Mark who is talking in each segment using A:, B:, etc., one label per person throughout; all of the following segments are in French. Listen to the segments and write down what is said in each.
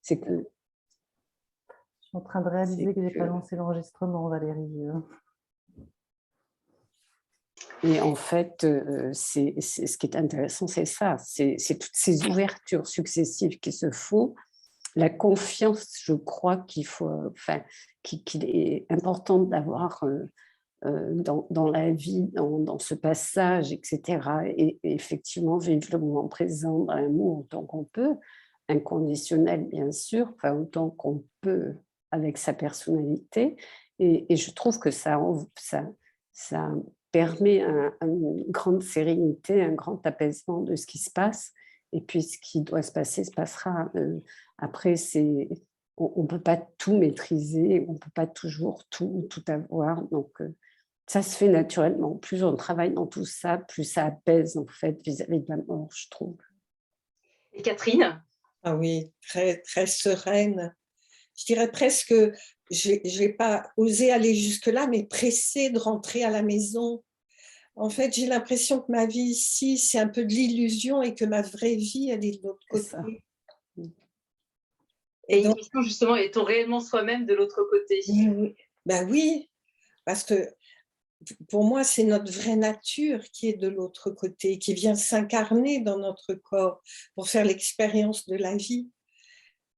A: C'est que
B: Je suis en train de réaliser que je n'ai pas lancé l'enregistrement, Valérie.
A: Et en fait, c'est ce qui est intéressant, c'est ça, c'est toutes ces ouvertures successives qui se font. La confiance, je crois qu'il faut, qu'il est important d'avoir dans la vie, dans ce passage, etc. Et effectivement, vivre le moment présent dans l'amour autant qu'on peut, inconditionnel bien sûr, enfin autant qu'on peut avec sa personnalité. Et je trouve que ça permet une grande sérénité, un grand apaisement de ce qui se passe. Et puis ce qui doit se passer se passera. Après, on ne peut pas tout maîtriser, on ne peut pas toujours tout avoir. Donc, ça se fait naturellement. Plus on travaille dans tout ça, plus ça apaise en fait vis-à-vis de la mort, je trouve.
C: Et Catherine?
D: Ah oui, très, très sereine. Je dirais presque, je n'ai pas osé aller jusque-là, mais pressée de rentrer à la maison. En fait, j'ai l'impression que ma vie ici, c'est un peu de l'illusion et que ma vraie vie, elle est de l'autre côté.
A: Ça.
C: Et donc, une question justement, est-on réellement soi-même de l'autre côté?
D: Oui. Ben oui, parce que pour moi, c'est notre vraie nature qui est de l'autre côté, qui vient s'incarner dans notre corps pour faire l'expérience de la vie.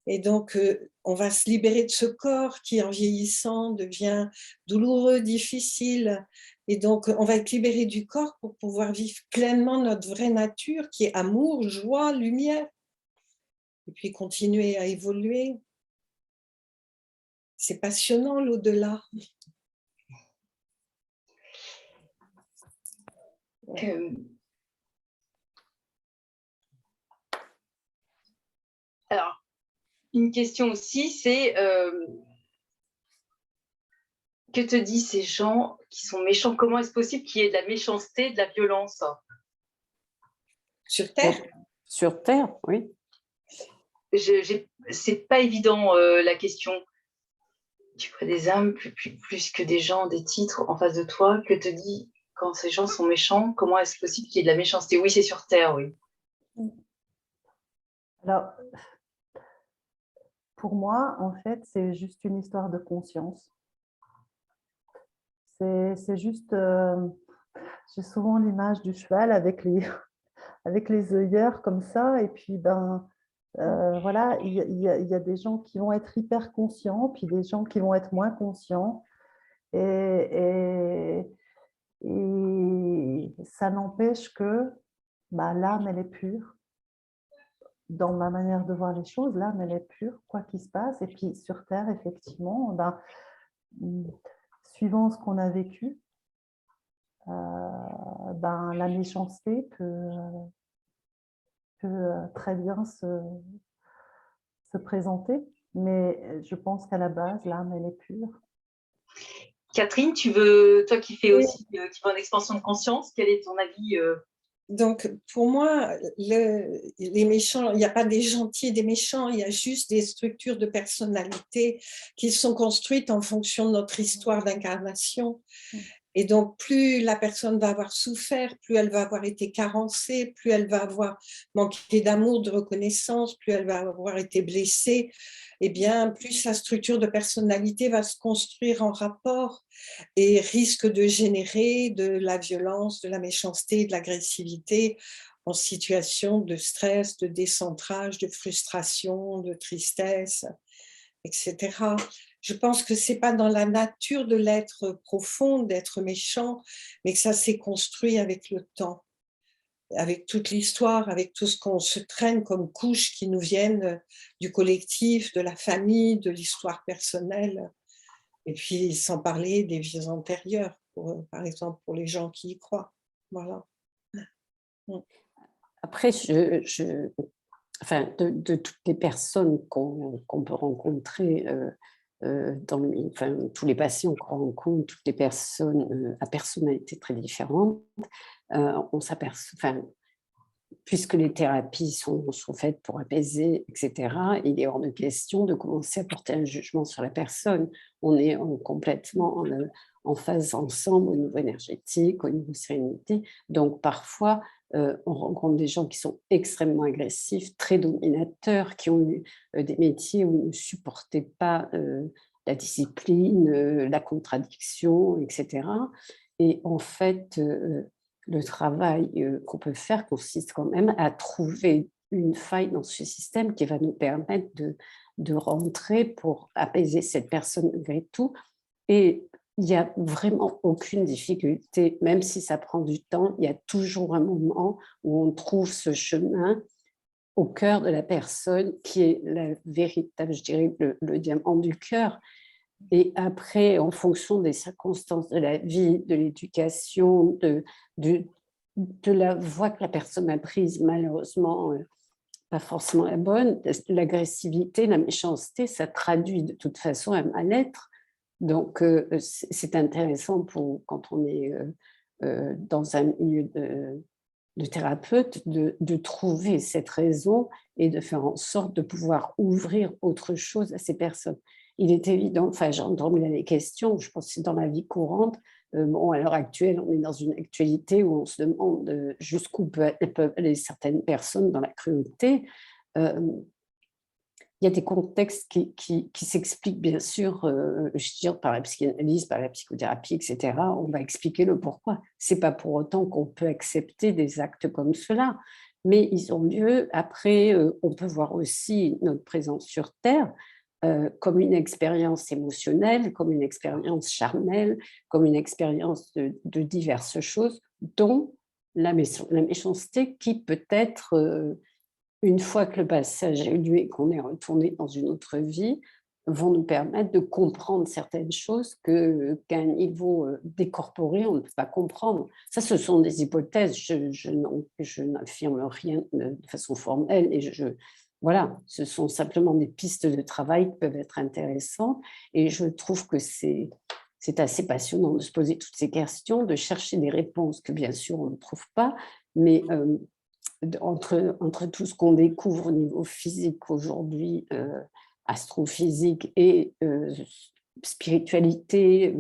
D: Et donc, on va se libérer de ce corps qui, en vieillissant, devient douloureux, difficile. Et donc, on va être libéré du corps pour pouvoir vivre pleinement notre vraie nature, qui est amour, joie, lumière. Et puis, continuer à évoluer. C'est passionnant, l'au-delà.
C: Alors, une question aussi, c'est que te disent ces gens qui sont méchants? Comment est-ce possible qu'il y ait de la méchanceté, de la violence?
D: Sur Terre?
A: Sur Terre, oui.
C: C'est pas évident la question. Tu ferais des âmes plus que des gens, des titres en face de toi. Que te dit quand ces gens sont méchants? Comment est-ce possible qu'il y ait de la méchanceté? Oui, c'est sur Terre, oui.
B: Alors, pour moi, en fait, c'est juste une histoire de conscience. C'est juste, j'ai souvent l'image du cheval avec les œillères comme ça, et puis voilà, il y a des gens qui vont être hyper conscients, puis des gens qui vont être moins conscients, et ça n'empêche que l'âme, elle est pure. Dans ma manière de voir les choses, l'âme, elle est pure, quoi qu'il se passe. Et puis sur Terre, effectivement, suivant ce qu'on a vécu, la méchanceté peut très bien se présenter. Mais je pense qu'à la base, l'âme, elle est pure.
C: Catherine, toi qui fais aussi qui fais une expansion de conscience, quel est ton avis?
D: Donc, pour moi, les méchants, il n'y a pas des gentils et des méchants, il y a juste des structures de personnalité qui sont construites en fonction de notre histoire d'incarnation. Et donc, plus la personne va avoir souffert, plus elle va avoir été carencée, plus elle va avoir manqué d'amour, de reconnaissance, plus elle va avoir été blessée, eh bien, plus sa structure de personnalité va se construire en rapport et risque de générer de la violence, de la méchanceté, de l'agressivité en situation de stress, de décentrage, de frustration, de tristesse, etc. Je pense que ce n'est pas dans la nature de l'être profond, d'être méchant, mais que ça s'est construit avec le temps, avec toute l'histoire, avec tout ce qu'on se traîne comme couches qui nous viennent du collectif, de la famille, de l'histoire personnelle. Et puis, sans parler des vies antérieures, par exemple, pour les gens qui y croient. Voilà.
A: Après, de toutes les personnes qu'on peut rencontrer, tous les patients qu'on rencontre, toutes les personnes à personnalité très différente, on s'aperçoit, puisque les thérapies sont faites pour apaiser, etc., il est hors de question de commencer à porter un jugement sur la personne. On est complètement en phase ensemble au niveau énergétique, au niveau sérénité. Donc, parfois, on rencontre des gens qui sont extrêmement agressifs, très dominateurs, qui ont eu des métiers où ils ne supportaient pas la discipline, la contradiction, etc. Et en fait, le travail qu'on peut faire consiste quand même à trouver une faille dans ce système qui va nous permettre de rentrer pour apaiser cette personne malgré tout. Et il n'y a vraiment aucune difficulté, même si ça prend du temps, il y a toujours un moment où on trouve ce chemin au cœur de la personne qui est la véritable, je dirais, le diamant du cœur. Et après, en fonction des circonstances de la vie, de l'éducation, de la voie que la personne a prise, malheureusement, pas forcément la bonne, l'agressivité, la méchanceté, ça traduit de toute façon un mal-être. Donc, c'est intéressant quand on est dans un milieu de thérapeute de trouver cette raison et de faire en sorte de pouvoir ouvrir autre chose à ces personnes. Il est évident, enfin j'entends bien les questions, je pense que c'est dans la vie courante. Bon, à l'heure actuelle, on est dans une actualité où on se demande jusqu'où peuvent aller certaines personnes dans la cruauté. Il y a des contextes qui s'expliquent bien sûr, je dirais, par la psychanalyse, par la psychothérapie, etc. On va expliquer le pourquoi. Ce n'est pas pour autant qu'on peut accepter des actes comme cela, mais ils ont lieu. Après, on peut voir aussi notre présence sur Terre comme une expérience émotionnelle, comme une expérience charnelle, comme une expérience de diverses choses, dont la méchanceté qui peut être... une fois que le passage a eu lieu et qu'on est retourné dans une autre vie, vont nous permettre de comprendre certaines choses qu'à un niveau décorporé, on ne peut pas comprendre. Ça, ce sont des hypothèses. Je n'affirme rien de façon formelle. Et voilà, ce sont simplement des pistes de travail qui peuvent être intéressantes. Et je trouve que c'est assez passionnant de se poser toutes ces questions, de chercher des réponses que, bien sûr, on ne trouve pas, mais... entre tout ce qu'on découvre au niveau physique aujourd'hui, astrophysique et spiritualité,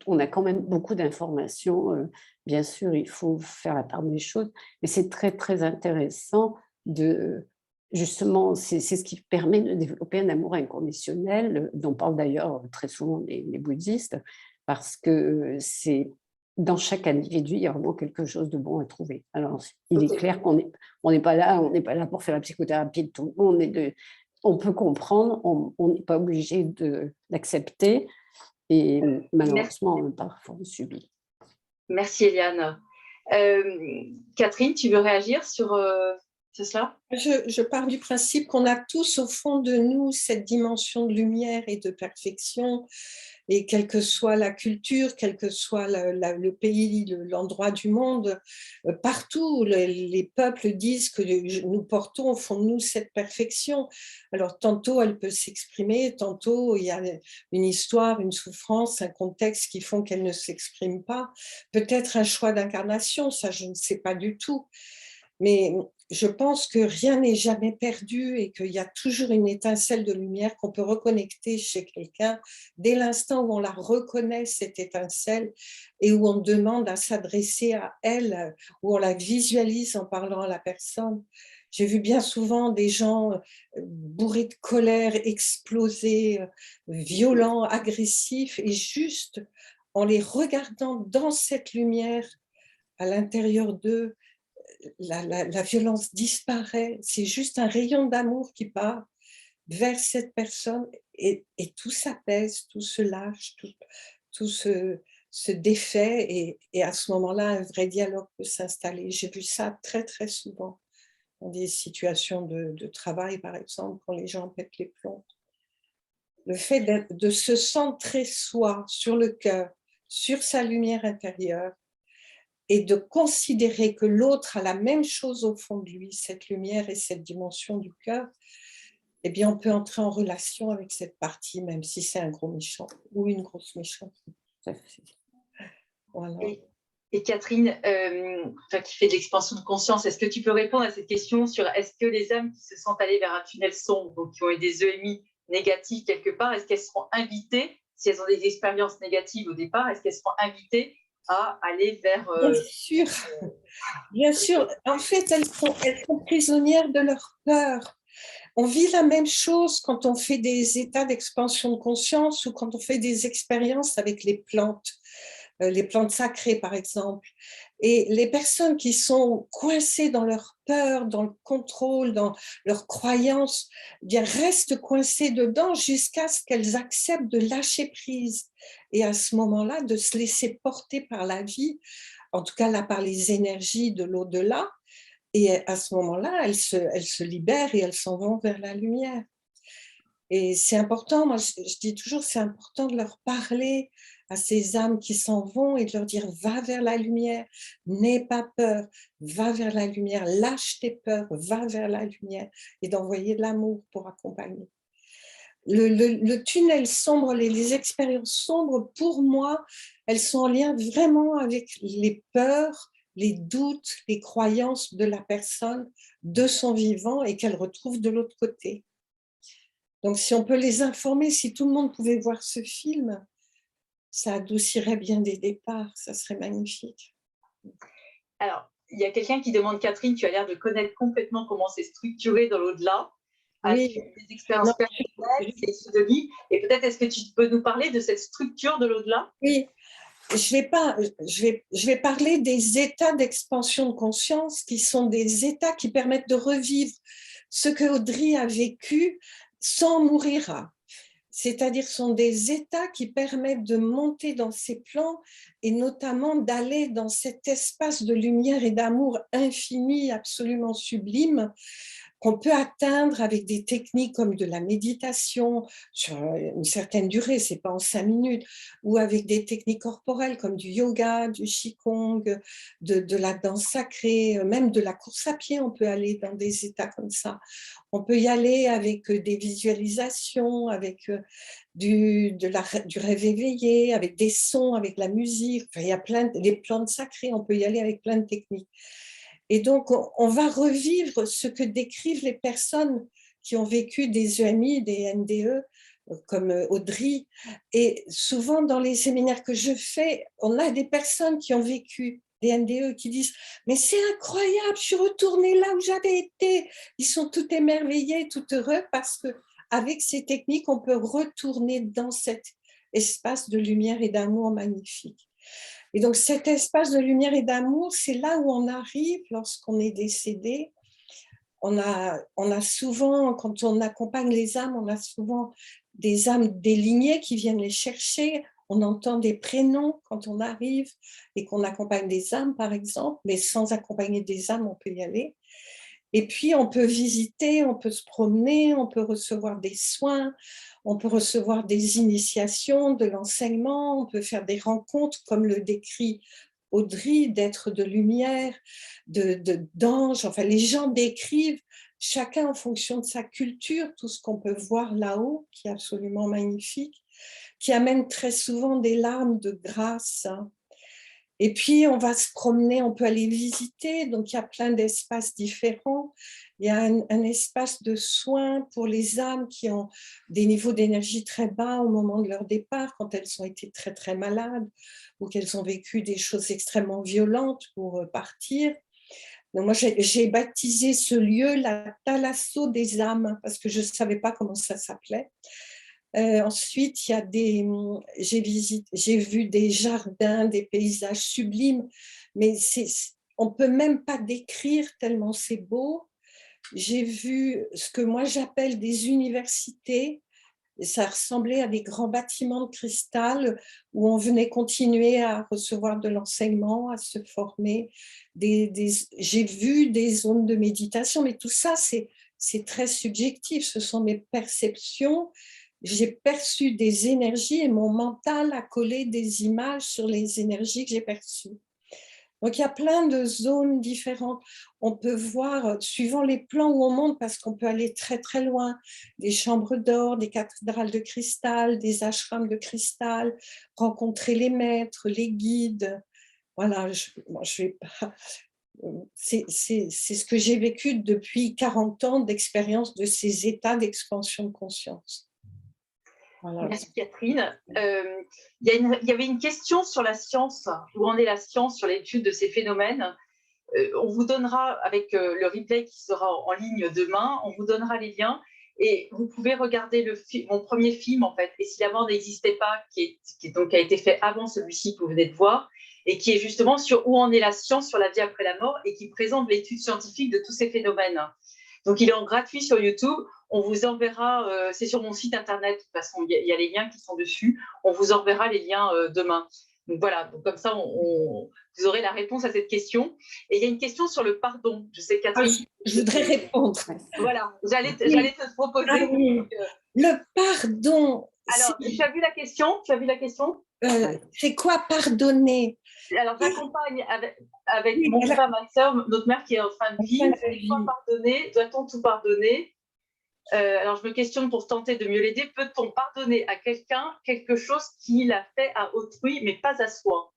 A: on a quand même beaucoup d'informations. Bien sûr, il faut faire la part des choses, mais c'est très, très intéressant justement, c'est ce qui permet de développer un amour inconditionnel, dont parlent d'ailleurs très souvent les bouddhistes, parce que c'est dans chaque individu, il y a vraiment quelque chose de bon à trouver. Alors, il est clair qu'on n'est pas là pour faire la psychothérapie de tout le monde. On peut comprendre, on n'est pas obligé d'accepter. Et malheureusement, parfois, on subit.
C: Merci, Eliane. Catherine, tu veux réagir sur cela ?
D: Je pars du principe qu'on a tous au fond de nous cette dimension de lumière et de perfection. Et quelle que soit la culture, quel que soit le pays, l'endroit du monde, partout, les peuples disent que nous portons au fond de nous cette perfection. Alors, tantôt, elle peut s'exprimer, tantôt, il y a une histoire, une souffrance, un contexte qui font qu'elle ne s'exprime pas. Peut-être un choix d'incarnation, ça, je ne sais pas du tout. Mais je pense que rien n'est jamais perdu et qu'il y a toujours une étincelle de lumière qu'on peut reconnecter chez quelqu'un dès l'instant où on la reconnaît, cette étincelle, et où on demande à s'adresser à elle, où on la visualise en parlant à la personne. J'ai vu bien souvent des gens bourrés de colère, explosés, violents, agressifs, et juste en les regardant dans cette lumière à l'intérieur d'eux, la violence disparaît, c'est juste un rayon d'amour qui part vers cette personne et tout s'apaise, tout se lâche, tout se défait et à ce moment-là, un vrai dialogue peut s'installer. J'ai vu ça très, très souvent dans des situations de travail, par exemple, quand les gens pètent les plombs. Le fait de se centrer soi sur le cœur, sur sa lumière intérieure, et de considérer que l'autre a la même chose au fond de lui, cette lumière et cette dimension du cœur, eh bien, on peut entrer en relation avec cette partie, même si c'est un gros méchant ou une grosse méchante. Voilà.
C: Et Catherine, toi qui fais de l'expansion de conscience, est-ce que tu peux répondre à cette question sur est-ce que les âmes qui se sont allées vers un tunnel sombre, donc qui ont eu des EMI négatifs quelque part, est-ce qu'elles seront invitées, si elles ont des expériences négatives au départ, est-ce qu'elles seront invitées à aller vers…
D: Bien sûr, bien sûr. En fait, elles sont prisonnières de leur peur. On vit la même chose quand on fait des états d'expansion de conscience ou quand on fait des expériences avec les plantes sacrées par exemple. Et les personnes qui sont coincées dans leur peur, dans le contrôle, dans leurs croyances, eh bien restent coincées dedans jusqu'à ce qu'elles acceptent de lâcher prise. Et à ce moment-là, de se laisser porter par la vie, en tout cas là par les énergies de l'au-delà. Et à ce moment-là, elles se libèrent et elles s'en vont vers la lumière. Et c'est important, moi je dis toujours, c'est important de leur parler à ces âmes qui s'en vont et de leur dire, va vers la lumière, n'aie pas peur, va vers la lumière, lâche tes peurs, va vers la lumière, et d'envoyer de l'amour pour accompagner. Le tunnel sombre, les expériences sombres, pour moi, elles sont en lien vraiment avec les peurs, les doutes, les croyances de la personne, de son vivant, et qu'elle retrouve de l'autre côté. Donc, si on peut les informer, si tout le monde pouvait voir ce film, ça adoucirait bien des départs, ça serait magnifique.
C: Alors, il y a quelqu'un qui demande, Catherine, tu as l'air de connaître complètement comment c'est structuré dans l'au-delà.
D: Oui.
C: Des expériences personnelles, c'est pseudonyme. Et peut-être, est-ce que tu peux nous parler de cette structure de l'au-delà?
D: Oui, je vais parler des états d'expansion de conscience qui sont des états qui permettent de revivre ce que Audrey a vécu sans mourir. C'est-à-dire sont des états qui permettent de monter dans ces plans et notamment d'aller dans cet espace de lumière et d'amour infini, absolument sublime, qu'on peut atteindre avec des techniques comme de la méditation sur une certaine durée, c'est pas en 5 minutes, ou avec des techniques corporelles comme du yoga, du qigong, de la danse sacrée, même de la course à pied, on peut aller dans des états comme ça. On peut y aller avec des visualisations, avec du rêve éveillé, avec des sons, avec la musique. Enfin, il y a des plantes sacrées, on peut y aller avec plein de techniques. Et donc, on va revivre ce que décrivent les personnes qui ont vécu des EMI, des NDE, comme Audrey. Et souvent, dans les séminaires que je fais, on a des personnes qui ont vécu des NDE qui disent « Mais c'est incroyable, je suis retournée là où j'avais été ». Ils sont tout émerveillés, tout heureux parce qu'avec ces techniques, on peut retourner dans cet espace de lumière et d'amour magnifique. Et donc, cet espace de lumière et d'amour, c'est là où on arrive lorsqu'on est décédé. On a souvent, quand on accompagne les âmes, on a souvent des âmes des lignées qui viennent les chercher. On entend des prénoms quand on arrive et qu'on accompagne des âmes, par exemple, mais sans accompagner des âmes, on peut y aller. Et puis, on peut visiter, on peut se promener, on peut recevoir des soins, on peut recevoir des initiations, de l'enseignement, on peut faire des rencontres, comme le décrit Audrey, d'êtres de lumière, d'anges. Enfin, les gens décrivent, chacun en fonction de sa culture, tout ce qu'on peut voir là-haut, qui est absolument magnifique, qui amène très souvent des larmes de grâce. Et puis, on va se promener, on peut aller visiter, donc il y a plein d'espaces différents. Il y a un espace de soins pour les âmes qui ont des niveaux d'énergie très bas au moment de leur départ, quand elles ont été très, très malades ou qu'elles ont vécu des choses extrêmement violentes pour partir. Donc moi, j'ai baptisé ce lieu la Thalasso des âmes, parce que je ne savais pas comment ça s'appelait. Ensuite, il y a j'ai vu des jardins, des paysages sublimes, mais on ne peut même pas décrire tellement c'est beau. J'ai vu ce que moi j'appelle des universités. Ça ressemblait à des grands bâtiments de cristal où on venait continuer à recevoir de l'enseignement, à se former. J'ai vu des zones de méditation, mais tout ça, c'est très subjectif. Ce sont mes perceptions. J'ai perçu des énergies et mon mental a collé des images sur les énergies que j'ai perçues. Donc, il y a plein de zones différentes. On peut voir, suivant les plans où on monte, parce qu'on peut aller très, très loin, des chambres d'or, des cathédrales de cristal, des ashrams de cristal, rencontrer les maîtres, les guides. Voilà, je vais pas... C'est ce que j'ai vécu depuis 40 ans d'expérience de ces états d'expansion de conscience. Voilà.
C: Merci Catherine. Il y avait une question sur la science. Où en est la science sur l'étude de ces phénomènes? On vous donnera, avec le replay qui sera en ligne demain, on vous donnera les liens et vous pouvez regarder mon premier film, en fait, Et si la mort n'existait pas, donc, a été fait avant celui-ci que vous venez de voir, et qui est justement sur où en est la science sur la vie après la mort et qui présente l'étude scientifique de tous ces phénomènes. Donc, il est en gratuit sur YouTube. On vous enverra, c'est sur mon site internet, de toute façon, il y a les liens qui sont dessus. On vous enverra les liens demain. Donc voilà, donc comme ça, vous aurez la réponse à cette question. Et il y a une question sur le pardon. Je sais, Catherine.
D: Je voudrais répondre.
C: Voilà, j'allais te proposer.
D: Ah oui. Le pardon.
C: Alors, tu as vu la question?
D: C'est quoi pardonner?
C: Alors, j'accompagne avec mon frère, ma soeur, notre mère qui est en fin de vie. C'est quoi pardonner? Doit-on tout pardonner? Alors, je me questionne pour tenter de mieux l'aider. Peut-on pardonner à quelqu'un quelque chose qu'il a fait à autrui, mais pas à soi?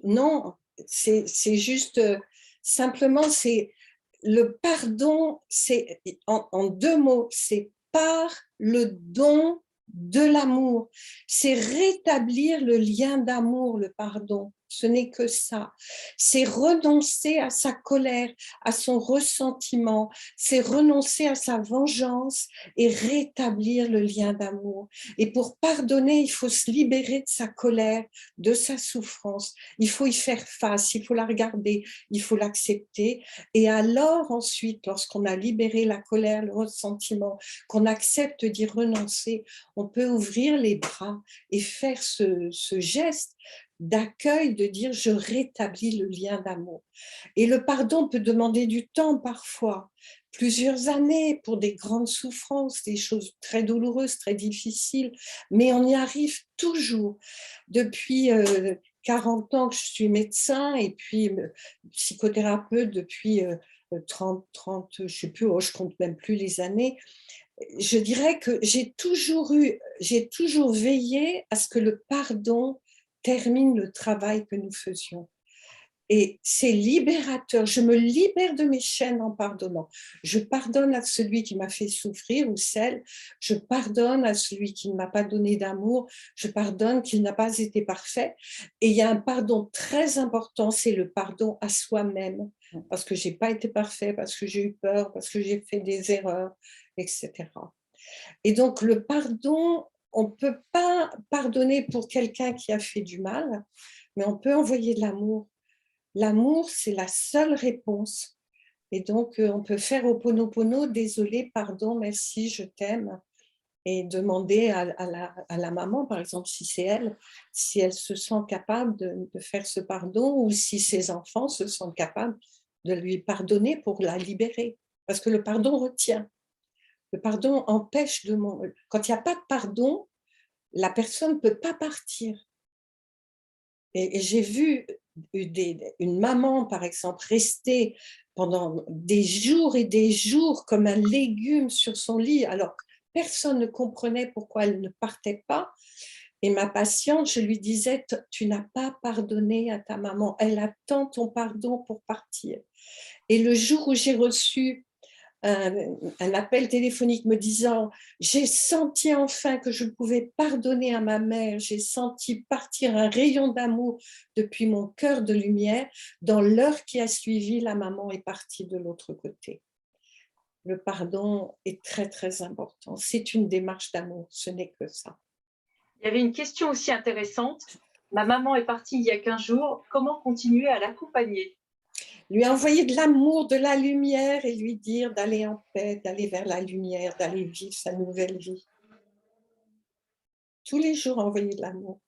D: Non, c'est juste, simplement, c'est le pardon, c'est en deux mots, c'est par le don de l'amour. C'est rétablir le lien d'amour, le pardon. Ce n'est que ça. C'est renoncer à sa colère, à son ressentiment. C'est renoncer à sa vengeance et rétablir le lien d'amour. Et pour pardonner, il faut se libérer de sa colère, de sa souffrance. Il faut y faire face, il faut la regarder, il faut l'accepter. Et alors ensuite, lorsqu'on a libéré la colère, le ressentiment, qu'on accepte d'y renoncer, on peut ouvrir les bras et faire ce geste d'accueil, de dire je rétablis le lien d'amour. Et le pardon peut demander du temps parfois, plusieurs années pour des grandes souffrances, des choses très douloureuses, très difficiles, mais on y arrive toujours. Depuis 40 ans que je suis médecin et puis psychothérapeute depuis 30, je ne sais plus, je compte même plus les années. Je dirais que j'ai toujours veillé à ce que le pardon termine le travail que nous faisions. Et c'est libérateur. Je me libère de mes chaînes en pardonnant. Je pardonne à celui qui m'a fait souffrir ou celle. Je pardonne à celui qui ne m'a pas donné d'amour. Je pardonne qu'il n'a pas été parfait. Et il y a un pardon très important, c'est le pardon à soi-même. Parce que je n'ai pas été parfait, parce que j'ai eu peur, parce que j'ai fait des erreurs, etc. Et donc, le pardon, on ne peut pas pardonner pour quelqu'un qui a fait du mal, mais on peut envoyer de l'amour. L'amour, c'est la seule réponse. Et donc, on peut faire Ho'oponopono, désolé, pardon, merci, je t'aime. Et demander à la maman, par exemple, si elle se sent capable de faire ce pardon ou si ses enfants se sentent capables de lui pardonner pour la libérer. Parce que le pardon retient. Le pardon empêche de... Quand il n'y a pas de pardon, la personne ne peut pas partir. Et j'ai vu une maman, par exemple, rester pendant des jours et des jours comme un légume sur son lit, alors personne ne comprenait pourquoi elle ne partait pas. Et ma patiente, je lui disais, tu n'as pas pardonné à ta maman, elle attend ton pardon pour partir. Et le jour où j'ai reçu un appel téléphonique me disant « J'ai senti enfin que je pouvais pardonner à ma mère, j'ai senti partir un rayon d'amour depuis mon cœur de lumière. Dans l'heure qui a suivi, la maman est partie de l'autre côté. » Le pardon est très, très important. C'est une démarche d'amour, ce n'est que ça.
C: Il y avait une question aussi intéressante. Ma maman est partie il y a 15 jours. Comment continuer à l'accompagner?
D: Lui envoyer de l'amour, de la lumière et lui dire d'aller en paix, d'aller vers la lumière, d'aller vivre sa nouvelle vie. Tous les jours, envoyer de l'amour.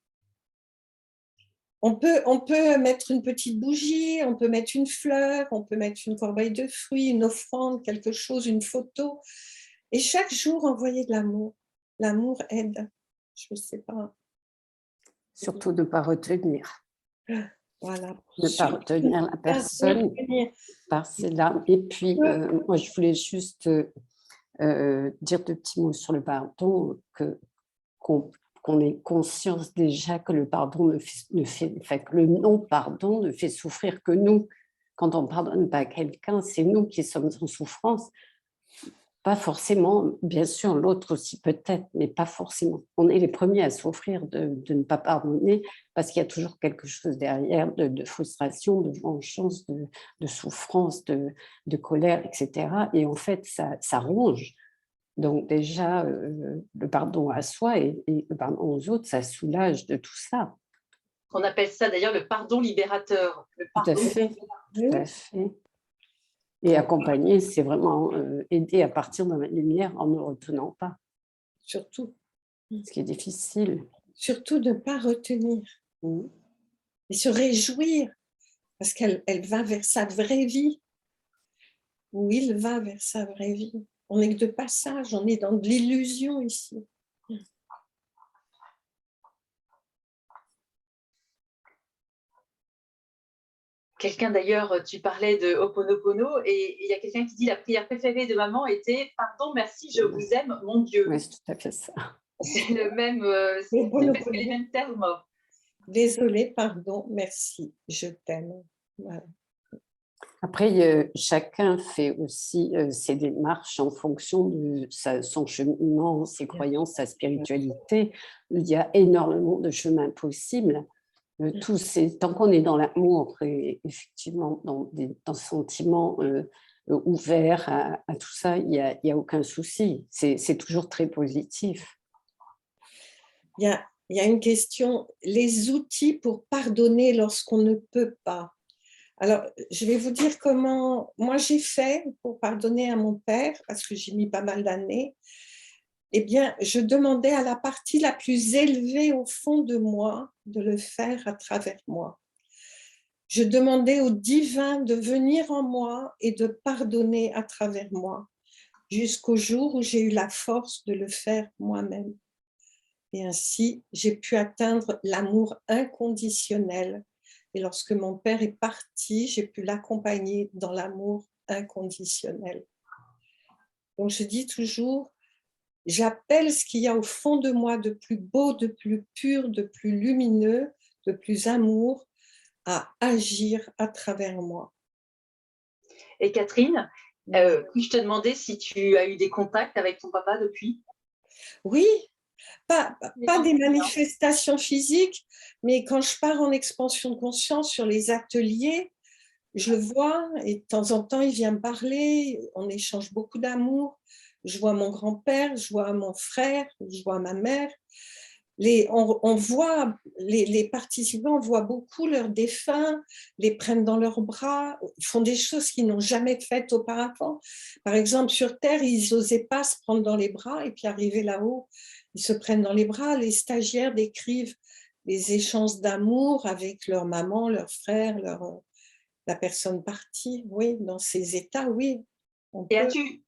D: On peut mettre une petite bougie, on peut mettre une fleur, on peut mettre une corbeille de fruits, une offrande, quelque chose, une photo. Et chaque jour, envoyer de l'amour. L'amour aide. Je ne sais pas.
A: Surtout de ne pas retenir.
D: Voilà.
A: Ne pas retenir la personne par ses larmes. Et puis, moi, je voulais juste dire deux petits mots sur le pardon, qu'on ait conscience déjà que le pardon que le non-pardon ne fait souffrir que nous. Quand on ne pardonne pas quelqu'un, c'est nous qui sommes en souffrance. pas forcément, bien sûr, l'autre aussi peut-être, mais pas forcément. On est les premiers à souffrir de ne pas pardonner parce qu'il y a toujours quelque chose derrière de frustration, de vengeance, de souffrance, de colère, etc. Et en fait, ça ronge. Donc déjà, le pardon à soi et le pardon aux autres, ça soulage de tout ça.
C: On appelle ça d'ailleurs le pardon libérateur. Le
A: Tout à
C: pardon.
A: fait, tout à fait. Et accompagner, c'est vraiment aider à partir dans la lumière en ne retenant pas,
D: Surtout,
A: ce qui est difficile.
D: surtout de ne pas retenir et se réjouir parce qu'elle va vers sa vraie vie, ou il va vers sa vraie vie. On n'est que de passage, on est dans de l'illusion ici.
C: Quelqu'un d'ailleurs, tu parlais de Ho'oponopono et il y a quelqu'un qui dit la prière préférée de maman était « Pardon, merci, je vous aime, mon Dieu
A: Oui, c'est tout à fait ça. ».
C: C'est le même, c'est presque les mêmes termes.
D: Désolée, pardon, merci, je t'aime. Voilà.
A: Après, chacun fait aussi ses démarches en fonction de son cheminement, ses croyances, sa spiritualité. Il y a énormément de chemins possibles. Tant qu'on est dans l'amour et effectivement dans des sentiments ouverts à tout ça, il y a aucun souci. C'est toujours très positif.
D: Il y a une question, les outils pour pardonner lorsqu'on ne peut pas. Alors, je vais vous dire comment moi j'ai fait pour pardonner à mon père, parce que j'ai mis pas mal d'années. Eh bien, je demandais à la partie la plus élevée au fond de moi de le faire à travers moi. Je demandais au divin de venir en moi et de pardonner à travers moi, jusqu'au jour où j'ai eu la force de le faire moi-même. Et ainsi, j'ai pu atteindre l'amour inconditionnel. Et lorsque mon père est parti, j'ai pu l'accompagner dans l'amour inconditionnel. Donc, je dis toujours, j'appelle ce qu'il y a au fond de moi de plus beau, de plus pur, de plus lumineux, de plus amour, à agir à travers moi.
C: Et Catherine, puis-je te demander si tu as eu des contacts avec ton papa depuis?
D: Oui, pas des manifestations physiques, mais quand je pars en expansion de conscience sur les ateliers, je le vois et de temps en temps, il vient me parler, on échange beaucoup d'amour. Je vois mon grand-père, je vois mon frère, je vois ma mère. On voit, les participants voient beaucoup leurs défunts, les prennent dans leurs bras, font des choses qu'ils n'ont jamais faites auparavant. Par exemple, sur Terre, ils n'osaient pas se prendre dans les bras et puis arriver là-haut, ils se prennent dans les bras. Les stagiaires décrivent les échanges d'amour avec leur maman, leur frère, la personne partie. Oui, dans ces états, oui.
C: Et as-tu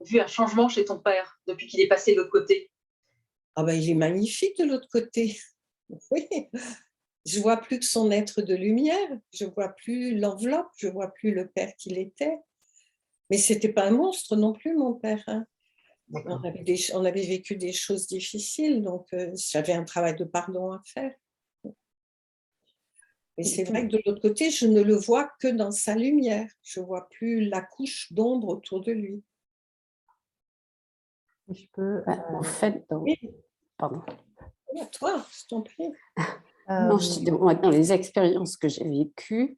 C: vu un changement chez ton père depuis qu'il est passé de l'autre côté?
D: Ah ben, il est magnifique de l'autre côté. Oui, je vois plus que son être de lumière, je vois plus l'enveloppe, je vois plus le père qu'il était. Mais c'était pas un monstre non plus, mon père. Hein. On avait vécu des choses difficiles, donc j'avais un travail de pardon à faire. Et c'est vrai que de l'autre côté, je ne le vois que dans sa lumière. Je vois plus la couche d'ombre autour de lui.
B: Je peux.
A: En fait, pardon.
D: Toi, je t'en prie.
A: Non, je dis, dans les expériences que j'ai vécues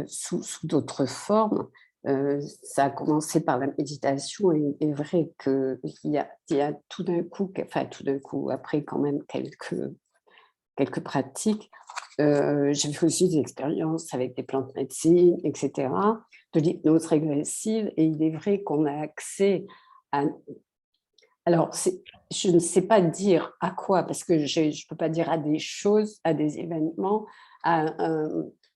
A: sous d'autres formes, ça a commencé par la méditation et il est vrai qu'il y a tout d'un coup, après quand même quelques pratiques, j'ai fait aussi des expériences avec des plantes médecines, etc., de l'hypnose régressive et il est vrai qu'on a accès à... Alors, je ne sais pas dire à quoi, parce que je ne peux pas dire à des choses, à des événements, à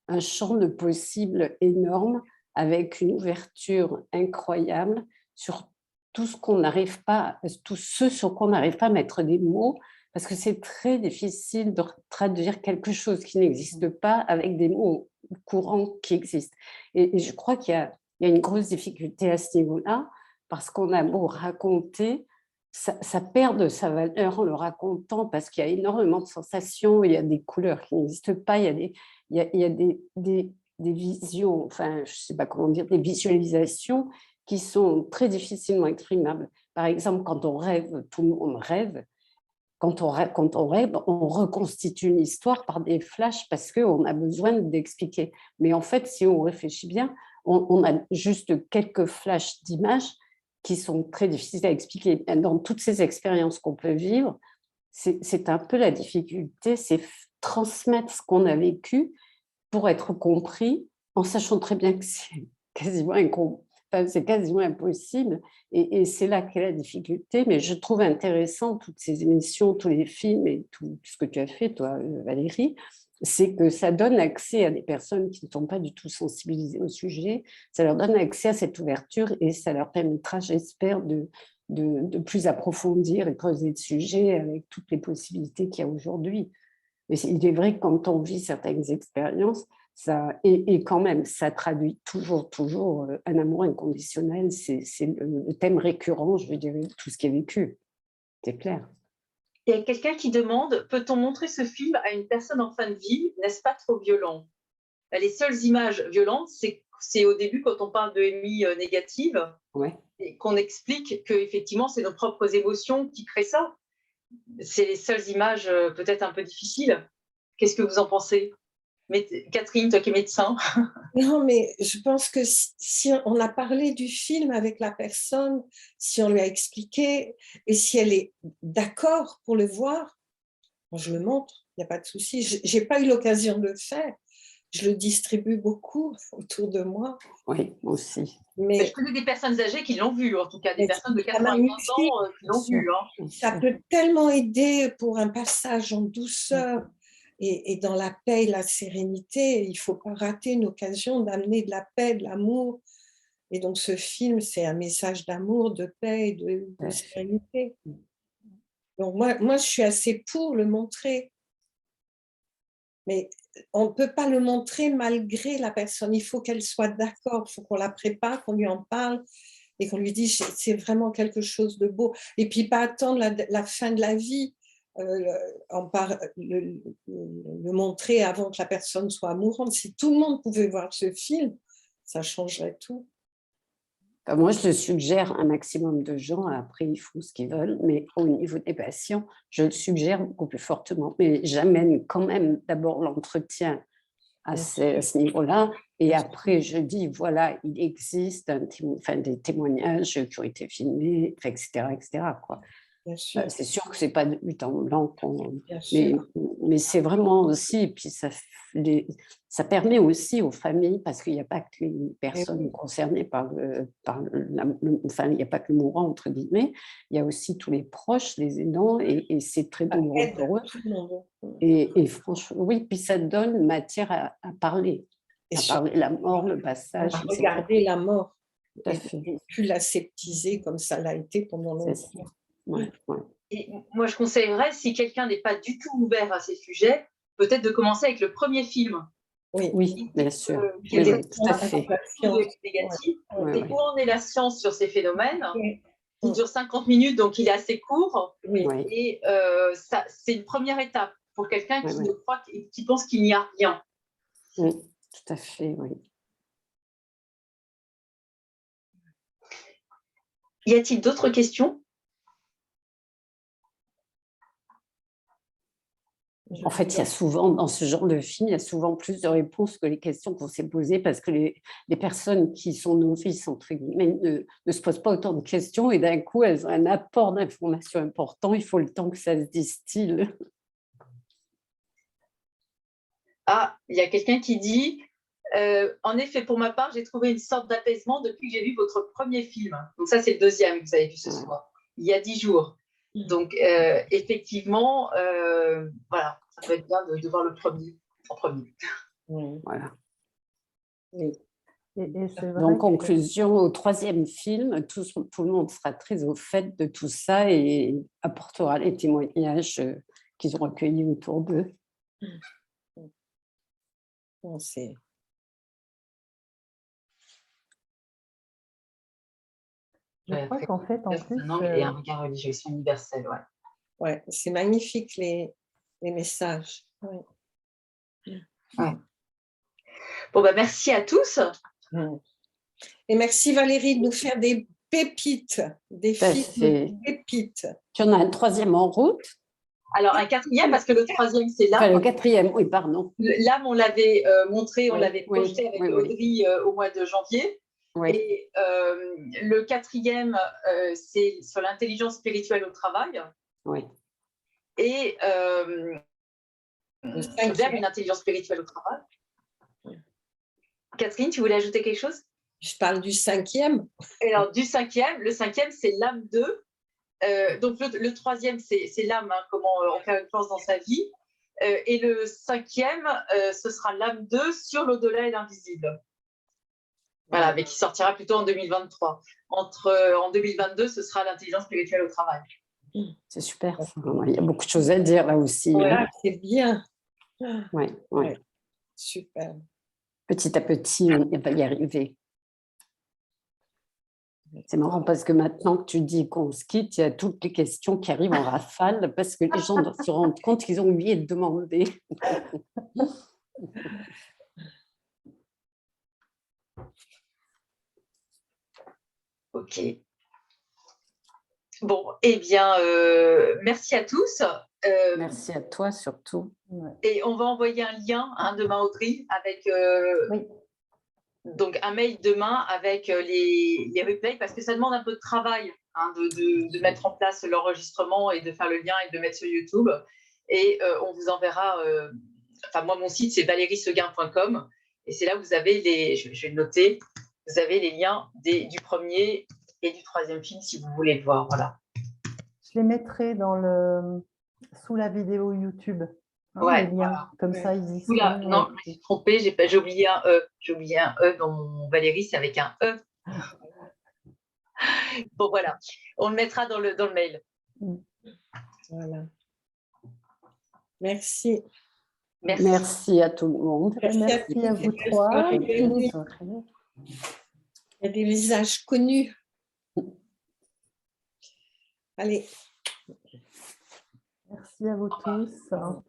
A: un champ de possibles énorme, avec une ouverture incroyable sur tout ce qu'on n'arrive pas, tout ce sur quoi on n'arrive pas à mettre des mots, parce que c'est très difficile de traduire quelque chose qui n'existe pas avec des mots courants qui existent. Et je crois qu'il y a une grosse difficulté à ce niveau-là, parce qu'on a beau raconter, ça perd de sa valeur en le racontant parce qu'il y a énormément de sensations, il y a des couleurs qui n'existent pas, il y a des visions, enfin, je ne sais pas comment dire, des visualisations qui sont très difficilement exprimables. Par exemple, quand on rêve, tout le monde rêve. Quand on rêve, on reconstitue une histoire par des flashs parce qu'on a besoin d'expliquer. Mais en fait, si on réfléchit bien, on a juste quelques flashs d'images qui sont très difficiles à expliquer. Dans toutes ces expériences qu'on peut vivre, c'est un peu la difficulté, c'est transmettre ce qu'on a vécu pour être compris, en sachant très bien que c'est quasiment impossible. Et c'est là qu'est la difficulté. Mais je trouve intéressant toutes ces émissions, tous les films et tout ce que tu as fait, toi, Valérie, c'est que ça donne accès à des personnes qui ne sont pas du tout sensibilisées au sujet. Ça leur donne accès à cette ouverture et ça leur permettra, j'espère, de plus approfondir et creuser le sujet avec toutes les possibilités qu'il y a aujourd'hui. Mais il est vrai que quand on vit certaines expériences, et quand même, ça traduit toujours un amour inconditionnel. C'est le thème récurrent, je veux dire, tout ce qui est vécu. C'est clair.
C: Il y a quelqu'un qui demande, peut-on montrer ce film à une personne en fin de vie? N'est-ce pas trop violent? Les seules images violentes, c'est au début quand on parle de MI négative,
A: Ouais.
C: et qu'on explique qu'effectivement, c'est nos propres émotions qui créent ça. C'est les seules images peut-être un peu difficiles. Qu'est-ce que vous en pensez? Mais Catherine, toi qui es médecin.
D: Non, mais je pense que si on a parlé du film avec la personne, si on lui a expliqué, et si elle est d'accord pour le voir, je le montre, il n'y a pas de souci. Je n'ai pas eu l'occasion de le faire. Je le distribue beaucoup autour de moi.
A: Oui, moi aussi.
C: Mais je connais des personnes âgées qui l'ont vu, en tout cas, des personnes de 80 ans qui l'ont vu. Hein.
D: Ça peut tellement aider pour un passage en douceur et dans la paix et la sérénité. Il ne faut pas rater une occasion d'amener de la paix, de l'amour. Et donc, ce film, c'est un message d'amour, de paix et de sérénité. Donc, moi, je suis assez pour le montrer. Mais on ne peut pas le montrer malgré la personne. Il faut qu'elle soit d'accord, il faut qu'on la prépare, qu'on lui en parle et qu'on lui dise c'est vraiment quelque chose de beau. Et puis pas attendre la fin de la vie, le montrer avant que la personne soit mourante. Si tout le monde pouvait voir ce film, ça changerait tout.
A: Moi, je le suggère à un maximum de gens. Après, ils font ce qu'ils veulent. Mais au niveau des patients, je le suggère beaucoup plus fortement. Mais j'amène quand même d'abord l'entretien à ce niveau-là. Et après, je dis, voilà, il existe des témoignages qui ont été filmés, etc. etc. quoi. C'est sûr que ce n'est pas du temps blanc, mais c'est vraiment aussi, et puis ça permet aussi aux familles, parce qu'il n'y a pas que les personnes concernées il n'y a pas que le mourant, entre guillemets, il y a aussi tous les proches, les aidants, et c'est très douloureux pour eux. Et franchement, oui, puis ça donne matière à parler, la mort, le passage.
D: À regarder la mort,
A: et
D: plus l'aseptiser comme ça l'a été pendant longtemps.
A: Ouais.
C: Et moi, je conseillerais, si quelqu'un n'est pas du tout ouvert à ces sujets, peut-être de commencer avec le premier film.
A: Oui, bien sûr.
C: Tout à fait. Négatif. Et où en est la science sur ces phénomènes? Il dure 50 minutes, donc il est assez court. Et c'est une première étape pour quelqu'un qui pense qu'il n'y a rien.
A: Oui, tout à fait, oui.
C: Y a-t-il d'autres questions?
A: En fait, il y a souvent, dans ce genre de film, il y a souvent plus de réponses que les questions qu'on s'est posées parce que les personnes qui sont novices, entre guillemets, ne se posent pas autant de questions et d'un coup, elles ont un apport d'informations important. Il faut le temps que ça se distille.
C: Ah, il y a quelqu'un qui dit en effet, pour ma part, j'ai trouvé une sorte d'apaisement depuis que j'ai vu votre premier film. Donc ça, c'est le deuxième que vous avez vu ce soir, il y a 10 jours. Donc, effectivement, voilà, ça peut être bien de voir le premier en premier.
A: Voilà.
B: Et c'est vrai
A: Donc, conclusion, au troisième film, tout le monde sera très au fait de tout ça et apportera les témoignages qu'ils ont recueillis autour d'eux.
B: Je crois qu'en fait, en plus...
C: Et un regard religieux, c'est universel,
D: Ouais, c'est magnifique les messages.
C: Ouais. Bon, merci à tous.
D: Et merci Valérie de nous faire des pépites, des
A: Ça,
D: films pépites.
A: Tu en as un troisième en route?
C: Alors, un quatrième, parce que le troisième, c'est
A: Enfin, le
C: l'âme.
A: quatrième, oui, pardon.
C: L'âme, on l'avait montré, on
A: Oui,
C: l'avait
A: oui,
C: projeté avec
A: oui, oui.
C: Audrey au mois de janvier.
A: Oui,
C: Et le quatrième, c'est sur l'intelligence spirituelle au travail.
A: oui.
C: Et
D: Le
C: vers
D: cinquième.
C: une intelligence spirituelle au travail. Catherine, tu voulais ajouter quelque chose?
D: Je parle du cinquième.
C: Et alors, du cinquième, le cinquième, c'est l'âme 2. Donc, le troisième, c'est l'âme, hein, comment on fait une place dans sa vie. Et le cinquième, ce sera l'âme 2 sur l'au-delà et l'invisible. Voilà, mais qui sortira plutôt en 2023. En 2022, ce sera l'intelligence spirituelle au travail.
A: C'est super. Ça. Il y a beaucoup de choses à dire là aussi.
D: Voilà,
A: Hein.
D: c'est bien.
A: Ouais, ouais.
D: Ouais. Super.
A: Petit à petit, on va y arriver. C'est marrant parce que maintenant que tu dis qu'on se quitte, il y a toutes les questions qui arrivent en rafale parce que les gens doivent se rendre compte qu'ils ont oublié de demander.
C: Ok. Bon, eh bien, merci à tous.
A: Merci à toi surtout.
C: Et on va envoyer un lien demain, Audrey, avec
A: Oui.
C: donc un mail demain avec les replays, parce que ça demande un peu de travail de mettre en place l'enregistrement et de faire le lien et de le mettre sur YouTube. Et on vous enverra, moi, mon site, c'est valérieseguin.com. Et c'est là où vous avez je vais le noter, vous avez les liens du premier et du troisième film si vous voulez le voir. Voilà.
B: Je les mettrai sous la vidéo YouTube.
C: Ouais,
B: les liens. Voilà. Comme ça, ils y sont.
C: Oula, non, je me suis trompée, j'ai oublié un E. J'ai oublié un E dans mon Valérie, c'est avec un E. Bon, voilà, on le mettra dans le mail.
D: Voilà. Merci.
A: Merci à tout le monde.
B: Merci à vous trois.
D: Il y a des visages connus. Allez.
B: Merci à vous tous.